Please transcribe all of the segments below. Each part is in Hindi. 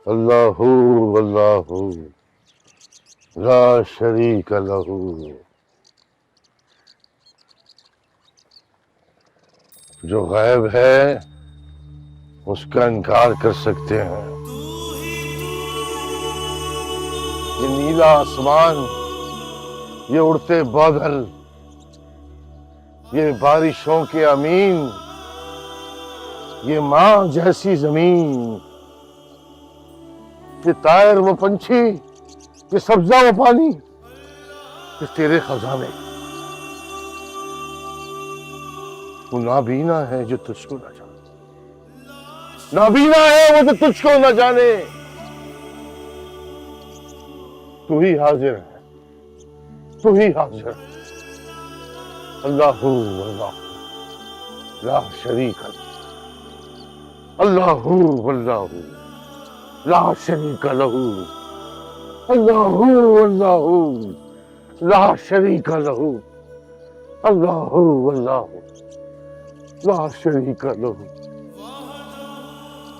अल्लाहु अल्लाहु ला शरीक लहू। जो गायब है उसका इनकार कर सकते हैं। ये नीला आसमान, ये उड़ते बादल, ये बारिशों के अमीन, ये माँ जैसी जमीन, ये तायर वो पंछी, ये सब्जा वो पानी, ये तेरे खजाने। वो नाबीना है जो तुझको न जाने, नाबीना है वो जो तुझको न जाने। तू ही हाजिर है, तू ही हाजिर है। अल्लाहु अल्लाह ला शरीक लहू। अल्लाहु अल्लाहु ला शरीक लहू। अल्लाहु अल्लाहु ला शरीक लहू। अल्लाहु अल्लाहु ला शरीक लहू।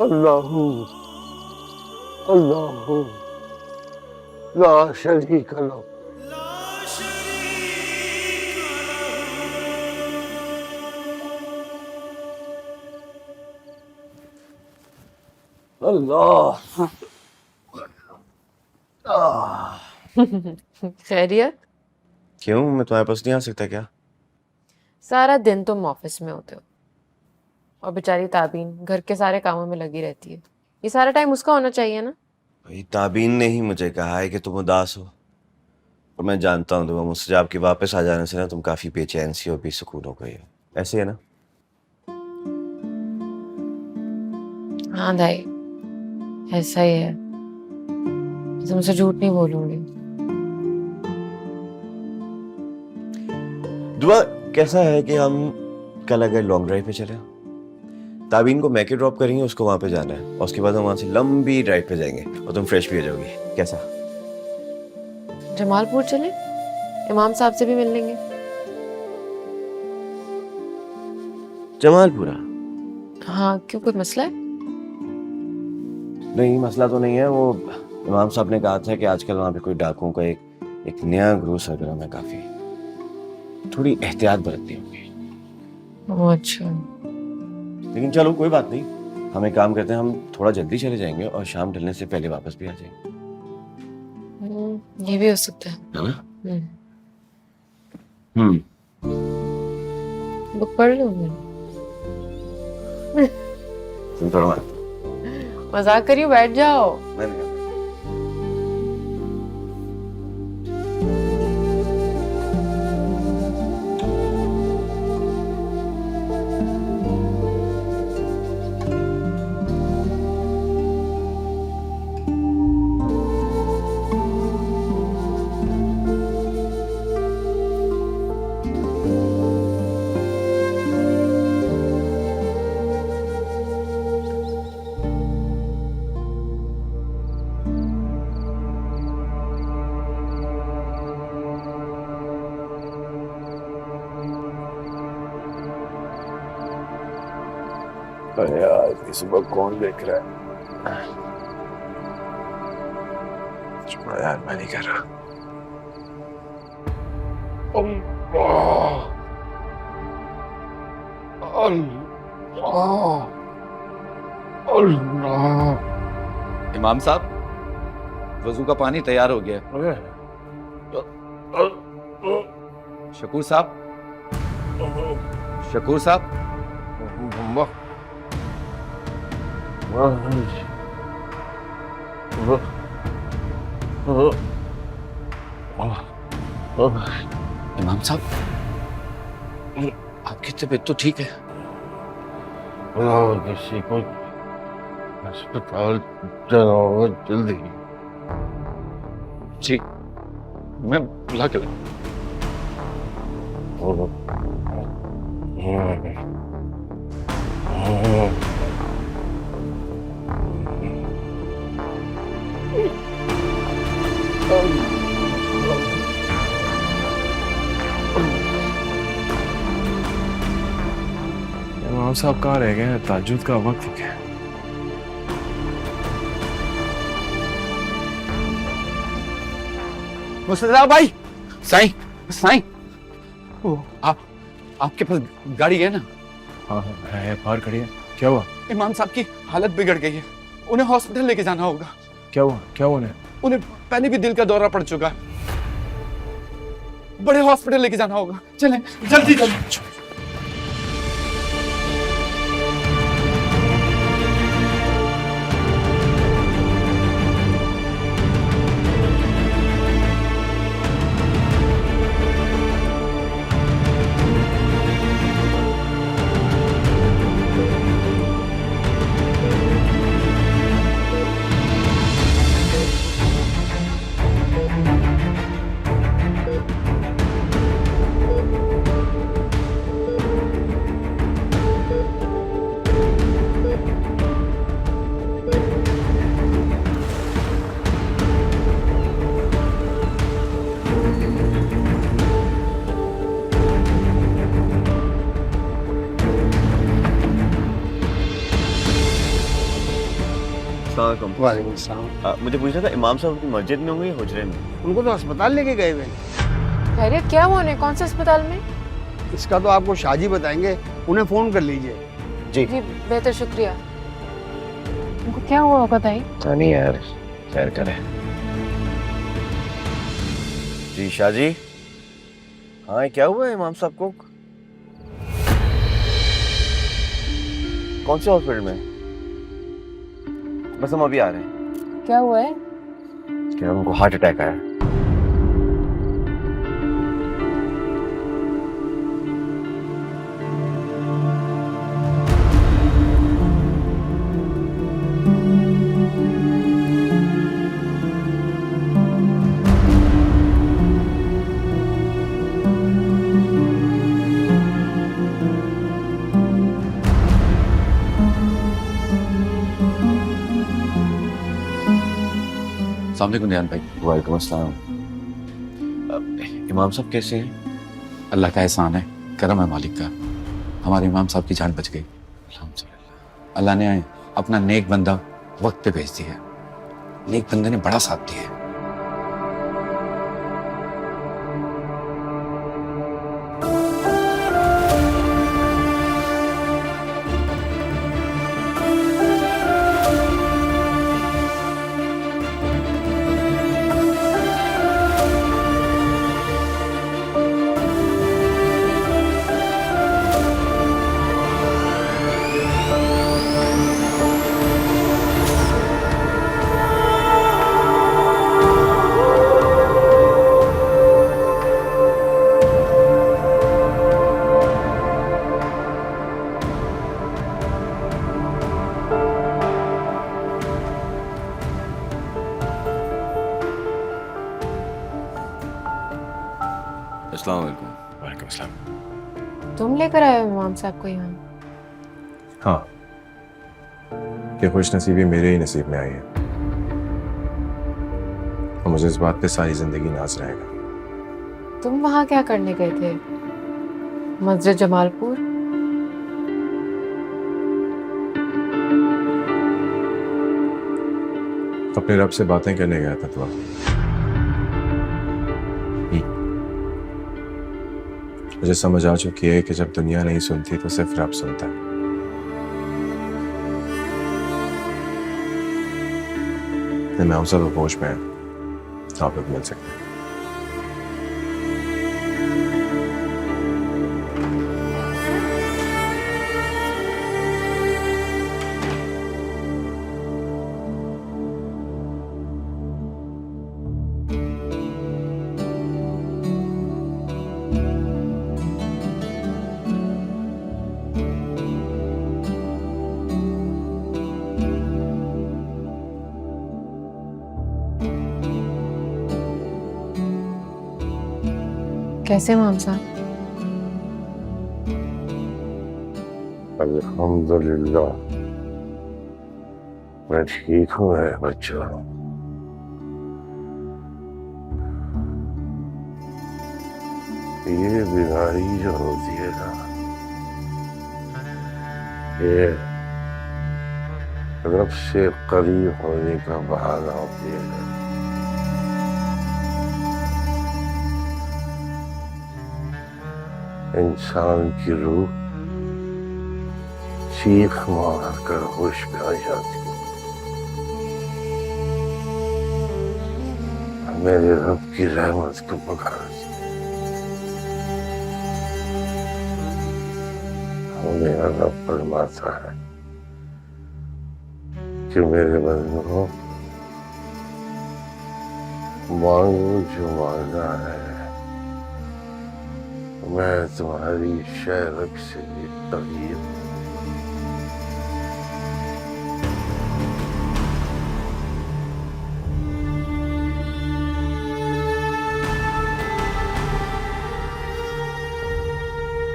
अल्लाहु अल्लाहु ला शरीक लहू। अल्लाह। खैरियत? क्यों, मैं तुम्हारे पास नहीं आ सकता क्या? सारा दिन तुम ऑफिस में होते हो और बेचारी ताबीन घर के सारे कामों में लगी रहती है। ये सारा टाइम उसका होना चाहिए ना। भाई ताबीन ने ही मुझे कहा है कि तुम उदास हो, और मैं जानता हूँ तुम्हें मुझसे आपके वापस आ जाने से ना तुम काफी बेचैन सी हो, बेसुकून हो गई हो। ऐसे है ना? हाँ दाई, ऐसा ही है। तुमसे झूठ नहीं बोलूंगी। दुआ कैसा है कि हम कल अगर लॉन्ग ड्राइव पे चले? ताबीन को मैके ड्रॉप करेंगे, उसको वहां पे जाना है, और उसके बाद हम वहां से लंबी ड्राइव पे जाएंगे और तुम फ्रेश भी हो जाओगी। कैसा? जमालपुर चले, इमाम साहब से भी मिल लेंगे। जमालपुरा? हाँ, क्यों, कोई मसला है? नहीं, मसला तो नहीं है। वो इमाम साहब ने कहा था कि आजकल वहां पे कोई डाकुओं का एक नया ग्रुप सरगर्म है, काफी थोड़ी एहतियात बरतनी होगी। ओह अच्छा। लेकिन चलो कोई बात नहीं, हम एक काम करते हैं, हम थोड़ा जल्दी चले जाएंगे और शाम ढलने से पहले वापस भी आ जाएंगे। ये भी हो सकता है ना? बुक पढ़ लूंगी। तुम थोड़ा मजाक करियो, बैठ जाओ। मैंने यार इस सुबह कौन देख रहा है? छोड़ो यार, मैं नहीं कर रहा। अल्लाह अल्लाह। इमाम साहब, वजू का पानी तैयार हो गया है। शकूर साहब, शकूर साहब, इमाम साहब, आपकी तबीयत तो ठीक है? किसी को अस्पताल जाना होगा जल्दी। जी, मैं बुला के लाऊं? इमाम साहब कहाँ रह गए? ताज्जुद का वक्त हो गया। मुस्तफा भाई, साईं, साईं, ओ, आपके पास गाड़ी है ना? हाँ है, बाहर खड़ी है। क्या हुआ? इमाम साहब की हालत बिगड़ गई है, उन्हें हॉस्पिटल लेके जाना होगा। क्या हुआ? क्या हुआ उन्हें? उन्हें पहले भी दिल का दौरा पड़ चुका है, बड़े हॉस्पिटल लेके जाना होगा। चलें जल्दी जल्दी। वालेकुम सलाम। मुझे पूछना था, इमाम साहब की मस्जिद में होंगे या हुजरे में? उनको तो अस्पताल लेके गए हुए। खैरियत क्या हुआ उन्हें? कौन से अस्पताल में? इसका तो आपको शाहजी बताएंगे, उन्हें फोन कर लीजिए। जी बेहतर, शुक्रिया। उनको क्या हुआ होगा ताई? नहीं यार, खैर करे। जी शाहजी, हाँ क्या हुआ है इमाम साहब को? कौन से हॉस्पिटल में? बस हम अभी आ रहे हैं। क्या हुआ है? क्या उनको हार्ट अटैक आया? अस्सलाम वालेकुम दयान भाई। वालेकुम अस्सलाम। इमाम साहब कैसे हैं? अल्लाह का एहसान है, करम है मालिक का, हमारे इमाम साहब की जान बच गई। अल्हम्दुलिल्लाह। अल्लाह ने अपना नेक बंदा वक्त पे भेज दिया, नेक बंदे ने बड़ा साथ दिया। अस्सलाम वालेकुम। वालेकुम अस्सलाम। तुम लेकर आए हो इमाम साहब को यहाँ? हाँ, ये खुश नसीबी मेरे ही नसीब में आई है और मुझे इस बात पे सारी जिंदगी नाज रहेगा। तुम वहाँ क्या करने गए थे? मस्जिद जमालपुर? अपने रब से बातें करने गया था तो मुझे समझ आ चुकी है कि जब दुनिया नहीं सुनती तो सिर्फ रब सुनता है। इमाम साहब होश में हैं, आप लोग मिल सकते हैं। कैसे इमाम साहब? अल्हम्दुलिल्लाह, मैं ठीक हूँ है बच्चा। ये बीमारी जो होती है ना, ये रब से करीब होने का बहाना होती है। इंसान की रूह चीख मार कर होश में आ जाती है। मेरे रब की रहमत को पुकार मेरा रब फरमाता है कि मेरे बंदों, मांगो जो मांगा है, मैं तुम्हारी शहरक से तबीयत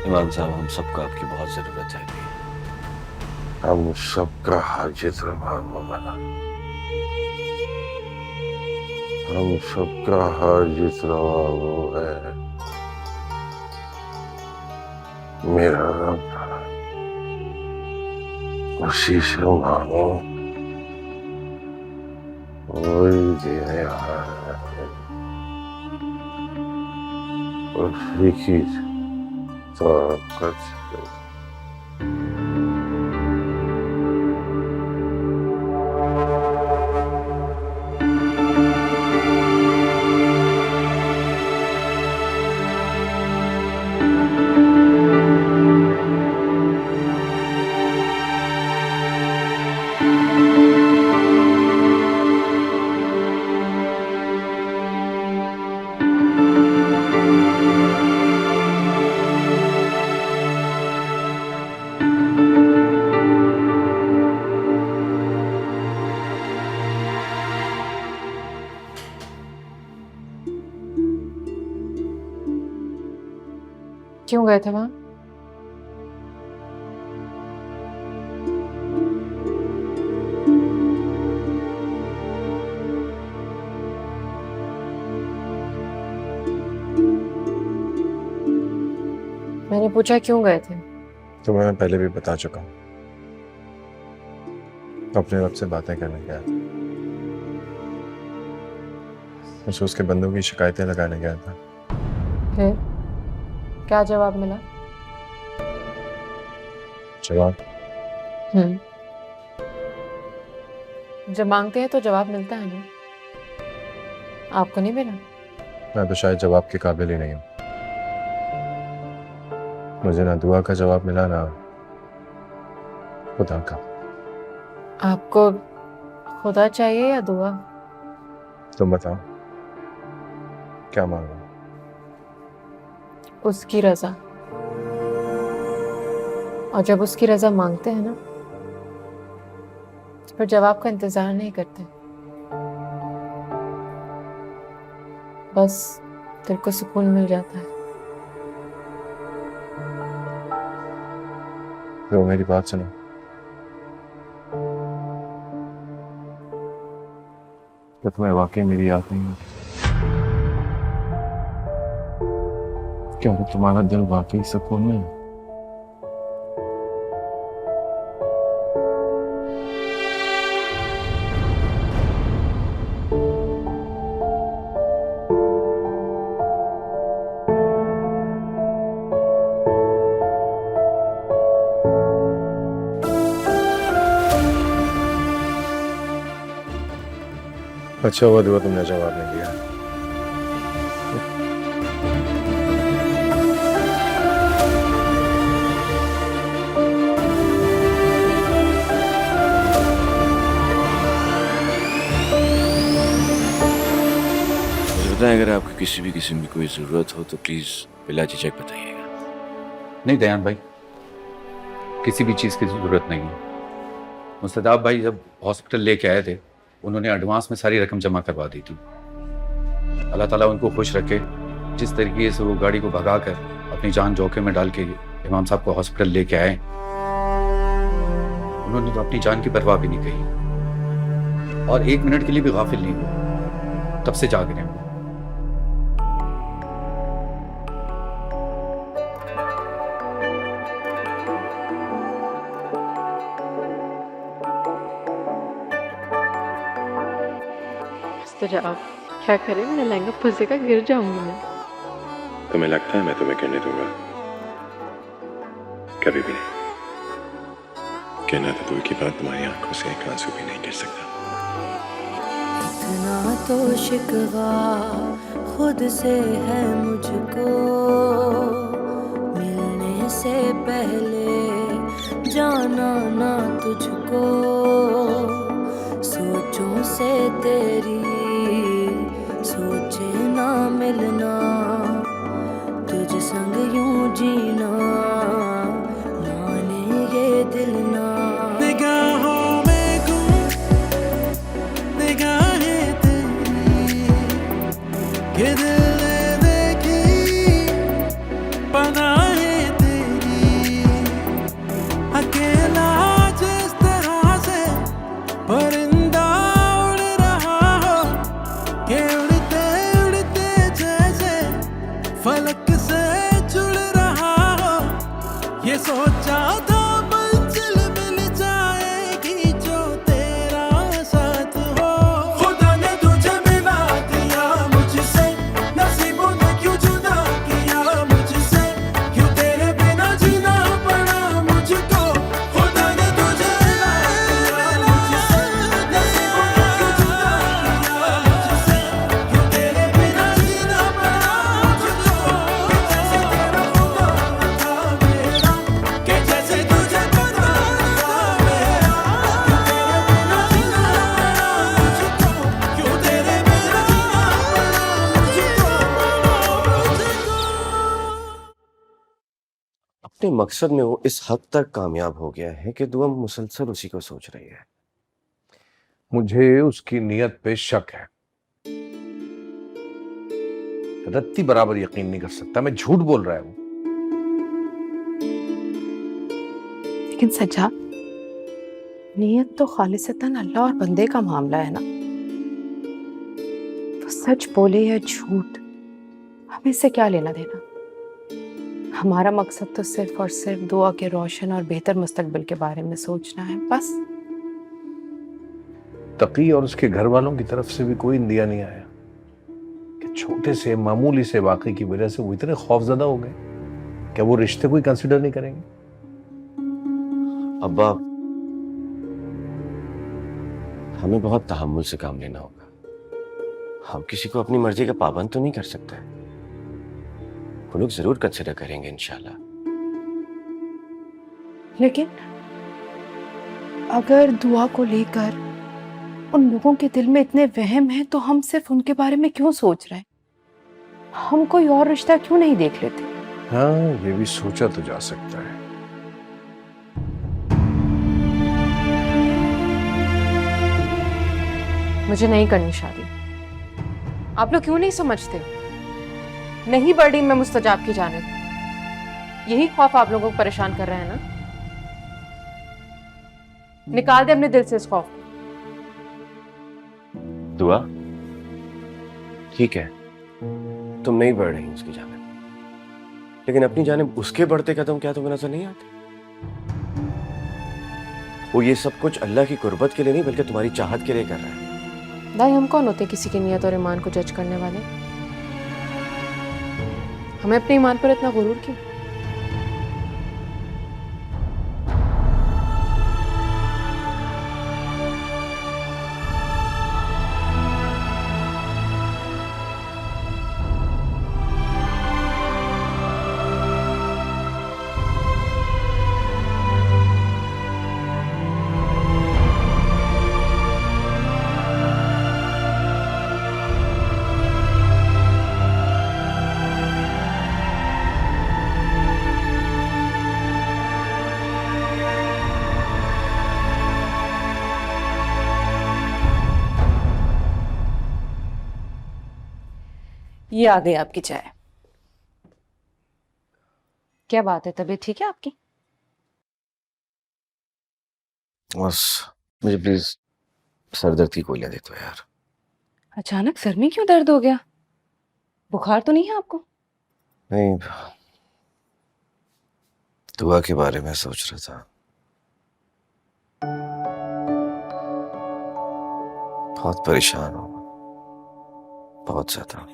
इमाम साहब, हम सबको आपकी बहुत जरूरत है अभी। हम सबका हाजित रवा मौला, हम सबका हाजित रवा वो है मेरा रब। उसी से मांगो, वही देने आया है, उसी की ताकत है। क्यों गए थे वहां? मैंने पूछा क्यों गए थे? तो मैं पहले भी बता चुका हूँ, अपने रब से बातें करने गया था, महसूस के बंदों की शिकायतें लगाने गया था। फिर क्या जवाब मिला? जवाब जब मांगते हैं तो जवाब मिलता है ना, आपको नहीं मिला? मैं तो शायद जवाब के काबिल ही नहीं हूँ। मुझे ना दुआ का जवाब मिला, ना खुदा का। आपको खुदा चाहिए या दुआ? तुम बताओ, क्या मांगो? उसकी रजा। और जब उसकी रजा मांगते हैं ना, तो फिर जवाब का इंतजार नहीं करते, बस दिल को सुकून मिल जाता है। तो मेरी बात सुनो, क्या तुम्हें वाकई मेरी याद नहीं होती? क्या तुम्हारा दिल वाकई सुकून में है? अच्छा हुआ दुआ तुमने जवाब नहीं दिया। मुझे बताएं, अगर आपको किसी भी किस्म की कोई ज़रूरत हो तो प्लीज़ बिला झिझक बताइएगा। नहीं दयान भाई, किसी भी चीज़ की ज़रूरत नहीं है। मुस्तदाब भाई जब हॉस्पिटल लेके आए थे, उन्होंने एडवांस में सारी रकम जमा करवा दी थी। अल्लाह ताला उनको खुश रखे। जिस तरीके से वो गाड़ी को भगाकर अपनी जान जोखिम में डाल के इमाम साहब को हॉस्पिटल लेके आए, उन्होंने तो अपनी जान की परवाह भी नहीं कही और एक मिनट के लिए भी गाफिल नहीं हुए। तब से जाग रहे हैं। आप क्या करें, मेरा लहंगा फंसेगा, गिर जाऊंगी मैं। तुम्हें लगता है मैं तुम्हें कहने दूंगा? कभी भी नहीं। कहना तो दूर की बात, तुम्हारी आंखों से एक आंसू भी नहीं गिर सकता। इतना तो शिकवा खुद से है मुझको, मिलने से पहले जाना ना तुझको, सोचों से तेरी सोचे ना मिलना, तुझ संग यूं जीना माने ये दिल ना। निगाहों में गुम निगाहें तेरी ये दिल ने देखी पनाहें तेरी, अकेला जिस तरह से परिंदा उड़ रहा हो, के उड़ते उड़ते जैसे फलक से जुड़ रहा हो, ये सोचा था मंजिल मिल जाएगी जो तेरा साथ हो। खुदा ने तुझे मिला दिया मुझसे, नसीबों ने क्यों जुदा किया मुझसे, क्यों तेरे बिना जीना पड़ा मुझको। खुदा ने तुझे मिला दिया मुझसे, नसीबों ने क्यों जुदा किया मुझसे, क्यों तेरे बिना जीना पड़ा मुझको। जैसे तेरा खुदा था मेरा, कि जैसे तुझे खुदा था मेरा, क्यों तेरे बिना जीना पड़ा मुझको। अपने मकसद में वो इस हद तक कामयाब हो गया है कि दुआ मुसलसल उसी को सोच रही है। मुझे उसकी नीयत पे शक है। रत्ती बराबर यकीन नहीं कर सकता, मैं झूठ बोल रहा हूं। लेकिन सज्जाद, नीयत तो खालिसतन अल्लाह और बंदे का मामला है ना। तो सच बोले या झूठ, हमें इससे क्या लेना देना। हमारा मकसद तो सिर्फ और सिर्फ दुआ के रोशन और बेहतर मुस्तकबिल के बारे में सोचना है, बस। तकी और उसके घर वालों की तरफ से भी कोई इंदिया नहीं आया कि छोटे से मामूली से वाकई की वजह से वो इतने खौफजदा हो गए। क्या वो रिश्ते कोई कंसिडर नहीं करेंगे? अब्बा, हमें बहुत तहम्मुल से काम लेना होगा। हम किसी को अपनी मर्जी का पाबंद तो नहीं कर सकते। वो लोग जरूर कंसिडर करेंगे इंशाल्लाह। लेकिन अगर दुआ को लेकर उन लोगों के दिल में इतने वहम हैं, तो हम सिर्फ उनके बारे में क्यों सोच रहे हैं? हम कोई और रिश्ता क्यों नहीं देख लेते? हाँ, ये भी सोचा तो जा सकता है। मुझे नहीं करनी शादी। आप लोग क्यों नहीं समझते? नहीं बढ़ रही मैं मुस्तजाब की जानिब। यही खौफ आप लोगों को परेशान कर रहा है ना। निकाल दे अपने दिल से इस खौफ को। दुआ, ठीक है, तुम नहीं बढ़ रही उसकी जानिब, लेकिन अपनी जानिब उसके बढ़ते कदम क्या तुम्हें नजर नहीं आते? वो ये सब कुछ अल्लाह की कुर्बत के लिए नहीं, बल्कि तुम्हारी चाहत के लिए कर रहा है। भाई, हम कौन होते किसी की नियत और ईमान को जज करने वाले? हमें अपने ईमान पर इतना गुरूर क्यों? ये आ गई आपकी चाय। क्या बात है, तबीयत ठीक है आपकी? बस मुझे प्लीज सरदर्द की गोलियां दे दो यार। अचानक सर में क्यों दर्द हो गया? बुखार तो नहीं है आपको? नहीं, दुआ के बारे में सोच रहा था। बहुत परेशान हूं, बहुत ज्यादा।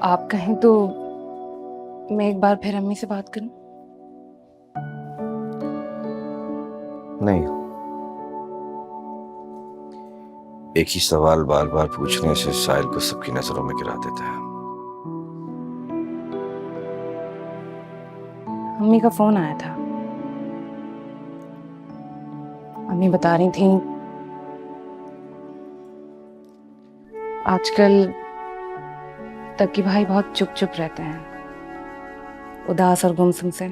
आप कहें तो मैं एक बार फिर अम्मी से बात करूं? नहीं, एक ही सवाल बार बार पूछने से साहिल को सबकी नजरों में गिरा देता है। अम्मी का फोन आया था। अम्मी बता रही थी आजकल तकी भाई बहुत चुप चुप रहते हैं, उदास और गुमसुम से।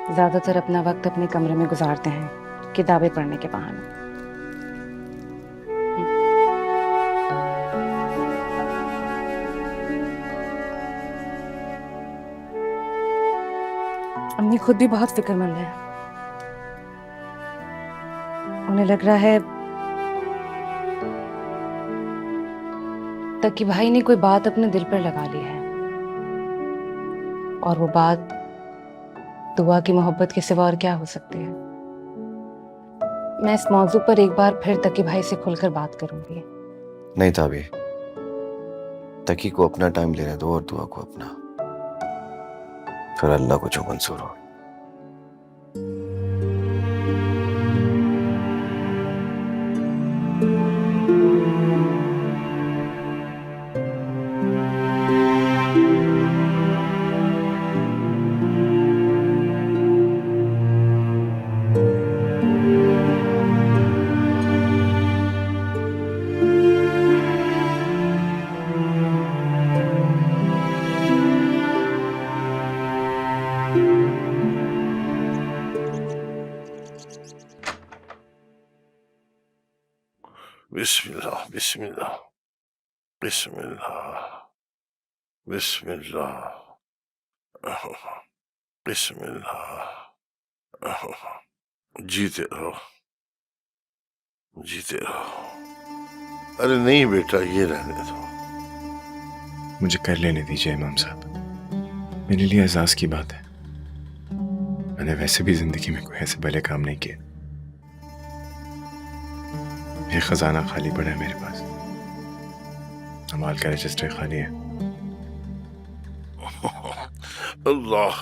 ज्यादातर अपना वक्त अपने कमरे में गुजारते हैं किताबें पढ़ने के बहाने। अम्मी खुद भी बहुत फिक्रमंद है। उन्हें लग रहा है तकी भाई ने कोई बात अपने दिल पर लगा ली है, और वो बात दुआ की मोहब्बत के सिवा और क्या हो सकती है। मैं इस मौजू पर एक बार फिर तकी भाई से खुलकर बात करूंगी। नहीं ताबी, तकी को अपना टाइम लेने दो और दुआ को अपना, फिर अल्लाह को जो मंजूर हो। बिस्मिल्लाह बिस्मिल्लाह बिस्मिल्लाह बिस्मिल्लाह बिस्मिल्लाह। जीते रहो, जीते रहो। अरे नहीं बेटा, ये रहने दो। मुझे कर लेने दीजिए इमाम साहब, मेरे लिए एजाज की बात है। मैंने वैसे भी जिंदगी में कोई ऐसे भले काम नहीं किए। ये खजाना खाली पड़ा है मेरे पास, अमाल का रजिस्टर खाली है। अल्लाह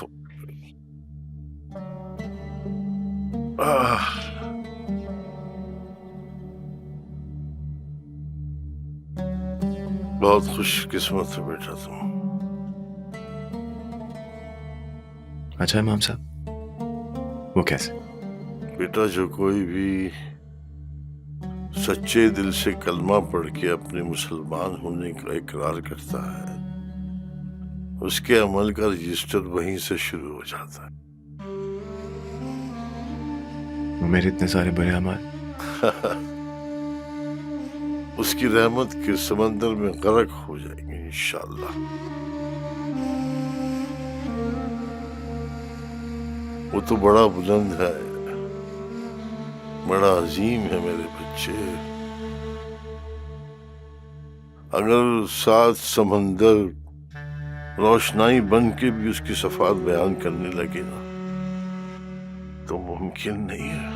बहुत खुशकिस्मत है बेटा तुम। अच्छा इमाम साहब, वो कैसे? बेटा, जो कोई भी सच्चे दिल से कलमा पढ़ के अपने मुसलमान होने का इकरार करता है, उसके अमल का रजिस्टर वहीं से शुरू हो जाता है। वो मेरे इतने सारे बुरे अमाल उसकी रहमत के समंदर में गर्क हो जाएंगे इंशाअल्लाह। वो तो बड़ा बुलंद है, बड़ा अजीम है मेरे बच्चे। अगर सात समंदर रोशनाई बन के भी उसकी सफात बयान करने लगे ना, तो मुमकिन नहीं है।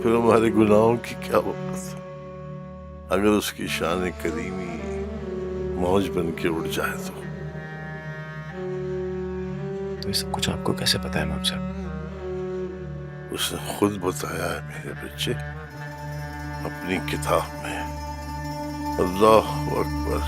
फिर हमारे गुनाहों की क्या वक़्त अगर उसकी शान करीमी मौज बन के उड़ जाए तो ये सब कुछ आपको कैसे पता है इमाम साहब? उसने खुद बताया है मेरे बच्चे, अपनी किताब में। अल्लाह अकबर।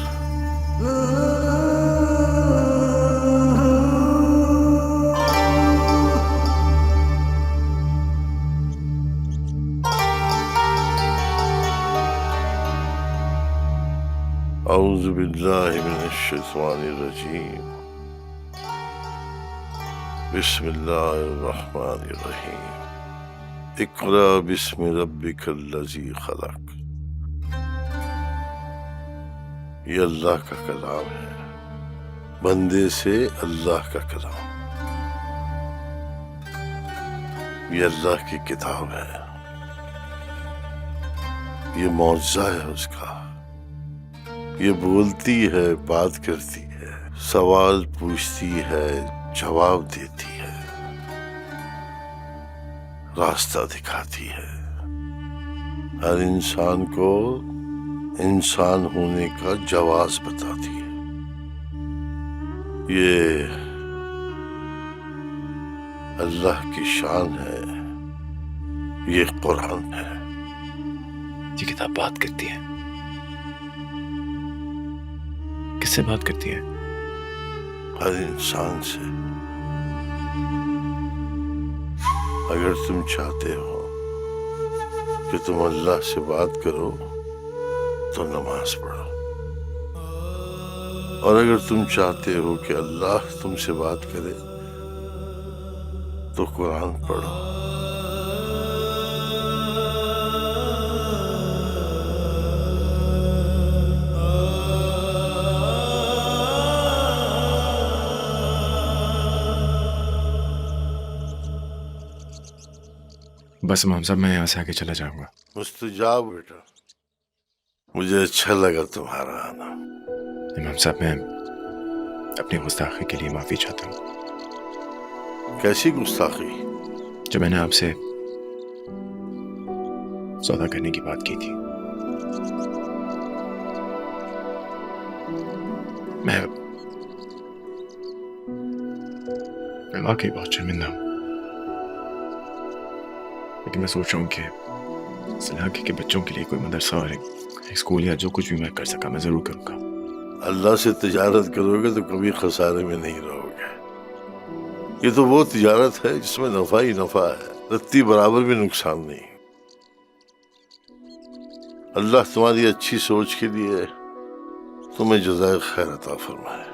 औज़ु बिल्लाहि मिनश शैतानिर रजीम। बिस्मिल्लाहिर रहमानिर रहीम। इक़रा बिस्मि रब्बिकल्लज़ी खलक़। ये अल्लाह का कलाम है, बंदे से अल्लाह का कलाम। ये अल्लाह की किताब है, ये मौजज़ा है उसका। ये बोलती है, बात करती है, सवाल पूछती है, जवाब देती है, रास्ता दिखाती है। हर इंसान को इंसान होने का जवाब बताती है। ये अल्लाह की शान है, ये कुरान है। ये किताब बात करती है। किससे बात करती है? हर इंसान से। अगर तुम चाहते हो कि तुम अल्लाह से बात करो तो नमाज पढ़ो, और अगर तुम चाहते हो कि अल्लाह तुमसे बात करे तो कुरान पढ़ो। बस इमाम साहब, मैं यहाँ से आगे चला जाऊंगा। मुस्तजाब बेटा, मुझे अच्छा लगा तुम्हारा आना। इमाम साहब, मैं अपनी गुस्ताखी के लिए माफी चाहता हूँ। कैसी गुस्ताखी? जो मैंने आपसे सौदा करने की बात की थी, मैं वाकई बहुत शर्मिंदा हूँ। लेकिन मैं सोच रहा हूँ कि इस इलाके के बच्चों के लिए कोई मदरसा और एक स्कूल या जो कुछ भी मैं कर सका मैं जरूर करूँगा। अल्लाह से तिजारत करोगे तो कभी खसारे में नहीं रहोगे। ये तो वो तिजारत है जिसमें नफा ही नफा है, रत्ती बराबर भी नुकसान नहीं। अल्लाह तुम्हारी अच्छी सोच के लिए तुम्हें जज़ाए खैर अता फरमाए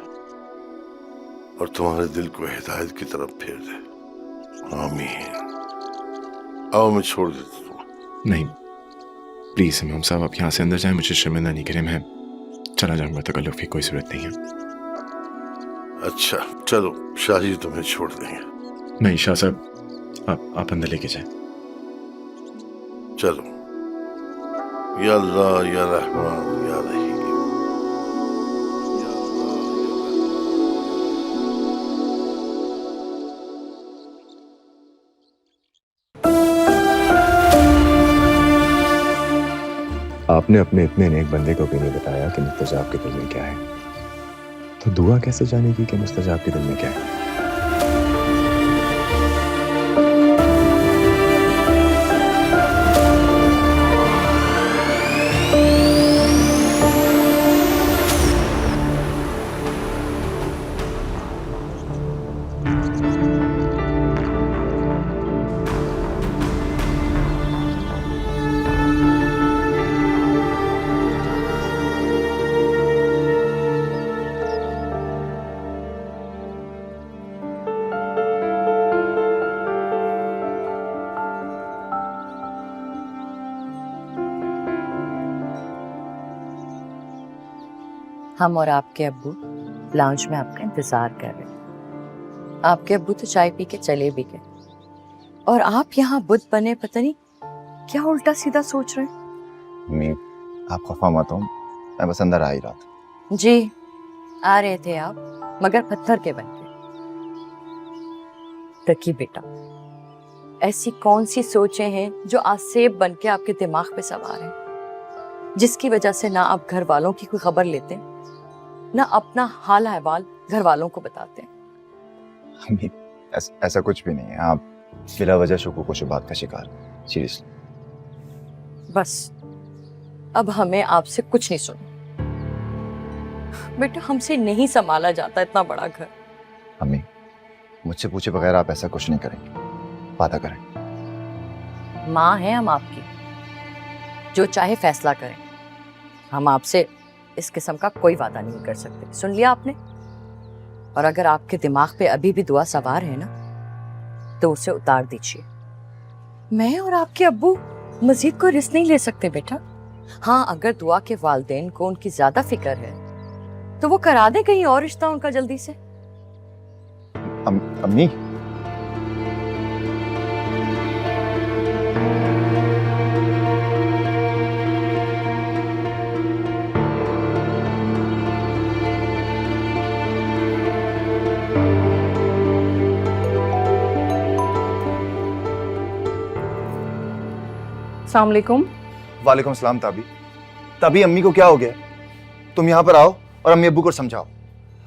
और तुम्हारे दिल को हिदायत की तरफ फेर दे। आमीन। आओ, मैं छोड़ देता हूँ। नहीं प्लीज इमाम साहब, आप यहाँ से अंदर जाएं, मुझे शर्मिंदा नहीं करें। मैं चला जाऊंगा, तकल्लुफ की कोई जरूरत नहीं है। अच्छा चलो, शाही तुम्हें छोड़ देंगे। नहीं शाह साहब, आप अंदर लेके जाएं। चलो। या अल्लाह या रहमान या रहीम। आपने अपने इतने नेक बंदे को भी नहीं बताया कि मुस्तजाब के दिल में क्या है, तो दुआ कैसे जानेगी कि मुस्तजाब के दिल में क्या है? हम और आपके अब्बू लाउंज में आपका इंतजार कर रहे हैं। आपके अब्बू तो चाय पी के चले भी गए और आप यहाँ बुद्ध बने, पता नहीं क्या उल्टा सीधा सोच रहे हैं। अम्मी, आप खफा मत हो, मैं बस अंदर आ ही रहा था। जी आ रहे थे आप, मगर पत्थर के बन के। तकी बेटा, ऐसी कौन सी सोचें हैं जो आज सेब बन के आपके दिमाग पे सवार हैं, जिसकी वजह से ना आप घर वालों की कोई खबर लेते हैं, ना अपना हाल अहवाल घर वालों को बताते हैं। अम्मी, ऐसा कुछ भी नहीं है। आप बिला वजह शुक्र को शुबात का शिकार, सीरियसली। बस अब हमें आपसे कुछ नहीं सुनना बेटा, हमसे नहीं संभाला जाता इतना बड़ा घर। अम्मी, मुझसे पूछे बगैर आप ऐसा कुछ नहीं करेंगे, वादा करें। माँ है हम आपकी, जो चाहे फैसला करें। हम आपसे इस किस्म का कोई वादा नहीं कर सकते, सुन लिया आपने? और अगर आपके दिमाग पे अभी भी दुआ सवार है ना, तो उसे उतार दीजिए। मैं और आपके अब्बू मजीद कोई रिस्क नहीं ले सकते बेटा। हाँ, अगर दुआ के वालिदैन को उनकी ज्यादा फिक्र है तो वो करा दे कहीं और रिश्ता उनका जल्दी से। अम्मी, अस्सलाम वालेकुम। वालेकुम सलाम। तभी अम्मी को क्या हो गया? तुम यहाँ पर आओ और अम्मी अब्बू को समझाओ।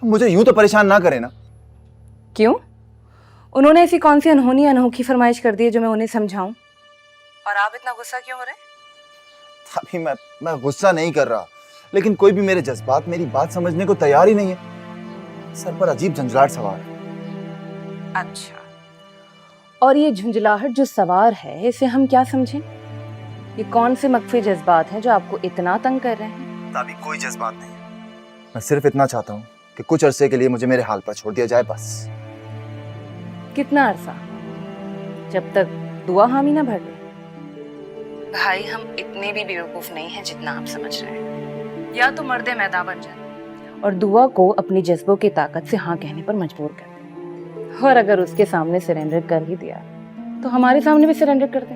मुझे यूं तो परेशान ना करें ना। क्यों? उन्होंने ऐसी कौन सी अनहोनी अनोखी फरमाइश कर दी है जो मैं उन्हें समझाऊं? और आप इतना गुस्सा क्यों हो रहे हैं? अभी मैं गुस्सा नहीं कर रहा, लेकिन कोई भी मेरे जज्बात, मेरी बात समझने को तैयार ही नहीं है। सर पर अजीब झंझलाहट सवार है। अच्छा, और ये झुंझलाहट जो सवार है इसे हम क्या समझें? ये कौन से मख्फी जज्बात हैं जो आपको इतना तंग कर रहे हैं? अभी कोई जज्बात नहीं है। मैं सिर्फ इतना चाहता हूँ कि कुछ अरसे के लिए मुझे मेरे हाल पर छोड़ दिया जाए, बस। कितना अरसा? जब तक दुआ हामी ना भर ले। भाई, हम इतने भी बेवकूफ नहीं हैं जितना आप समझ रहे हैं। या तो मर्दे मैदान बन जाए और दुआ को अपनी जज्बों की ताकत से हाँ कहने पर मजबूर कर दे, और अगर उसके सामने सरेंडर कर ही दिया तो हमारे सामने भी सरेंडर कर दे,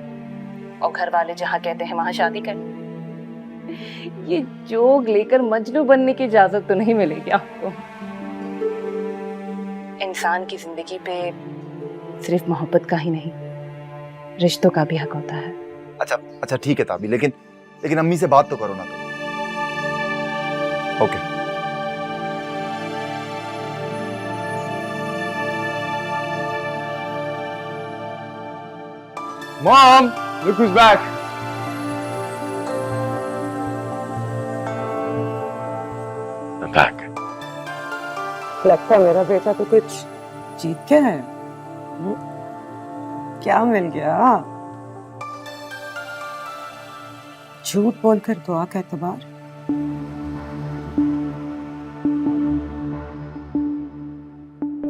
और घर वाले जहाँ कहते हैं वहां शादी कर। ये जोग लेकर मजनू बनने की इजाजत तो नहीं मिलेगी आपको। इंसान की जिंदगी पे सिर्फ मोहब्बत का ही नहीं, रिश्तों का भी हक होता है। अच्छा ठीक है ताबी, लेकिन अम्मी से बात तो करो ना। Okay. Mom, look who's back. I'm back. लगता है मेरा बेटा तो कुछ जीत के है। क्या मिल गया? झूठ बोलकर दुआ का एतबार।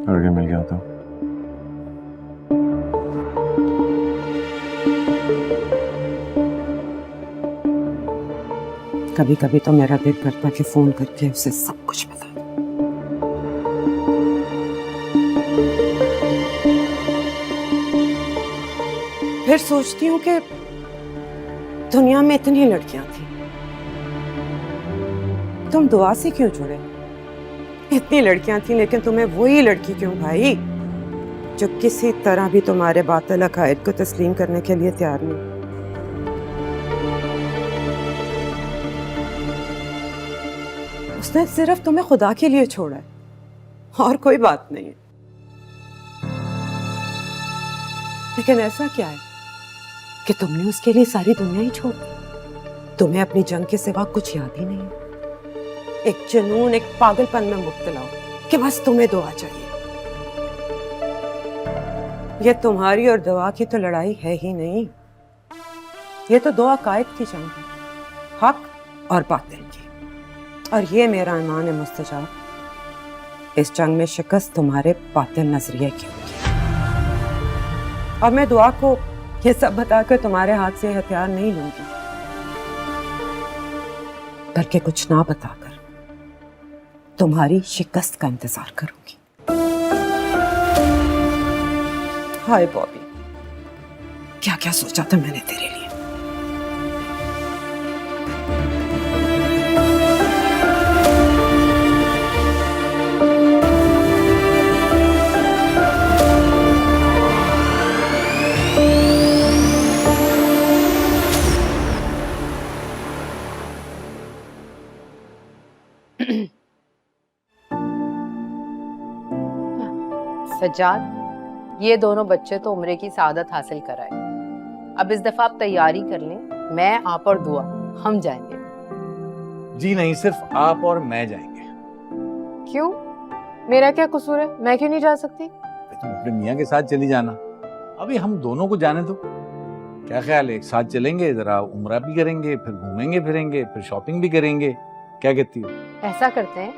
और अगर मिल गया तो? कभी कभी तो मेरा दिल करता कि फोन करके उसे सब कुछ बता दूं। फिर सोचती हूँ कि दुनिया में इतनी लड़कियां थी, तुम दुआ से क्यों जुड़े? इतनी लड़कियां थी लेकिन तुम्हें वही लड़की क्यों भाई जो किसी तरह भी तुम्हारे बातिल अकायद को तस्लीम करने के लिए तैयार नहीं? उसने सिर्फ तुम्हें खुदा के लिए छोड़ा है और कोई बात नहीं है। लेकिन ऐसा क्या है कि तुमने उसके लिए सारी दुनिया ही छोड़ दी? तुम्हें अपनी जंग के सिवा कुछ याद ही नहीं है। एक जुनून, एक पागलपन में मुब्तला हो कि बस तुम्हें दुआ चाहिए। ये तुम्हारी और दुआ की तो लड़ाई है ही नहीं, ये तो दो अकायद की जंग है, हक और बातिल की। और ये मेरा ईमान है मुस्तजाब, इस जंग में शिकस्त तुम्हारे बातिल नजरिए की होगी। और मैं दुआ को ये सब बताकर तुम्हारे हाथ से हथियार नहीं लूंगी, बल्कि कुछ ना बताकर तुम्हारी शिकस्त का इंतजार करूंगी। हाय बॉबी, क्या क्या सोचा था मैंने तेरे लिए। सज्जाद, ये दोनों बच्चे तो उम्रे की सादत हासिल कराए। अब इस दफा आप तैयारी कर लें, मैं, आप और दुआ हम जाएंगे। जी नहीं, सिर्फ आप और मैं जाएंगे। क्यों? मेरा क्या कसूर है? मैं क्यों नहीं जा सकती? तुम अपने मियाँ के साथ चली जाना, अभी हम दोनों को जाने दो। क्या ख्याल है, एक साथ चलेंगे, जरा उम्रा भी करेंगे, फिर घूमेंगे फिरेंगे, फिर शॉपिंग भी करेंगे। क्या कहती हो? ऐसा करते हैं,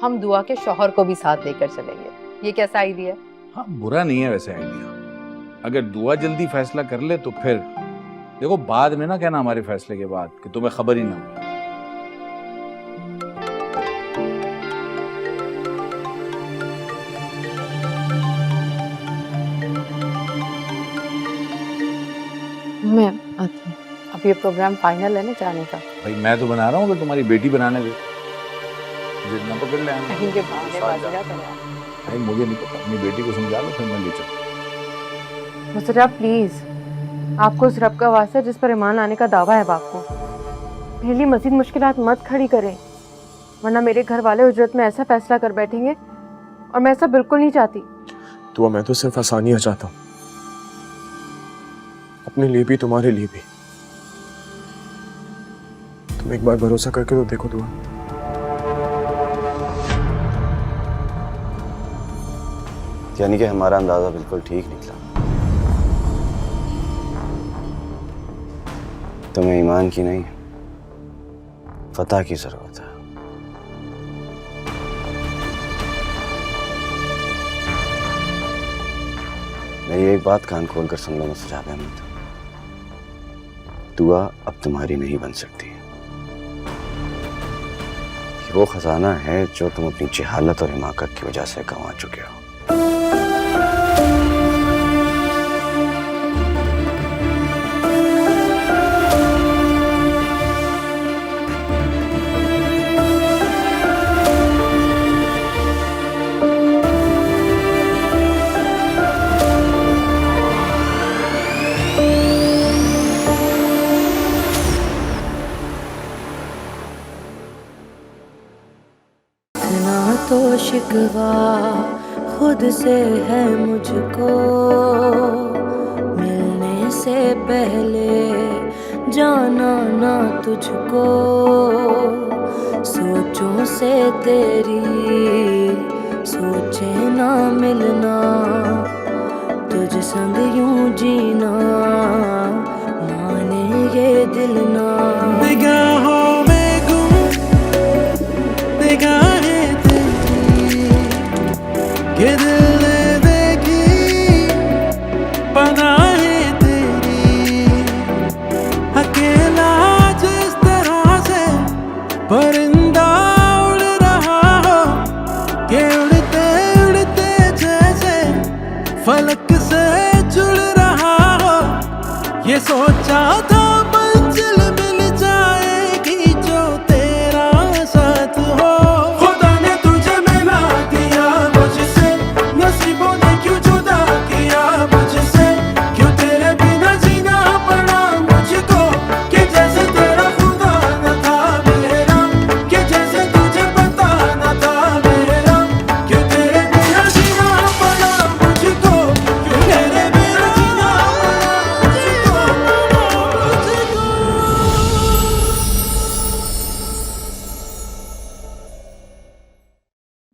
हम दुआ के शौहर को भी साथ लेकर चलेंगे। ये कैसा आइडिया? हाँ, बुरा नहीं है वैसे आइडिया। अगर दुआ जल्दी फैसला कर ले तो फिर देखो, बाद में ना कहना हमारे फैसले के बाद कि तुम्हें खबर ही ना हो। मैं आती हूँ। अब ये प्रोग्राम फाइनल है ना जाने का? भाई मैं तो बना रहा हूँ कि तुम्हारी बेटी बनाने दे, जितना पकड़ ले आना। कहीं के बहाने क्या करें? भाई मुझे नहीं पता, अपनी बेटी को समझा लो, फिर मैं ले चलूँ। मुस्तफा प्लीज, आपको उस रब का वास्ता जिस पर ईमान आने का दावा है बाप को, मेरे लिए मजीद मुश्किलात मत खड़ी करें। वरना मेरे घर वाले उजरत में ऐसा फैसला कर बैठेंगे, और मैं ऐसा बिल्कुल नहीं चाहती। तो मैं तो सिर्फ आसानियां चाहता हूँ, अपने लिए भी तुम्हारे लिए भी। तुम एक बार भरोसा करके तो देखो दुआ। यानी कि हमारा अंदाजा बिल्कुल ठीक निकला। तुम्हें ईमान की नहीं, फतह की जरूरत है। मेरी एक बात कान खोल कर सुन लो मुस्तजाब अहमद, दुआ अब तुम्हारी नहीं बन सकती। ये वो खजाना है जो तुम अपनी जहालत और हिमाकत की वजह से गंवा चुके हो। तो शिकवा खुद से है मुझको, मिलने से पहले जाना ना तुझको, सोचों से तेरी सोचे ना मिलना, तुझ संग यूं जीना माने ये दिल ना। निगाहों में गुम निगाहें ये दिल ने देखी पनाहें तेरी, अकेला जिस तरह से परिंदा उड़ रहा हो, ये उड़ते उड़ते जैसे फलक से जुड़ रहा हो, ये सोचा था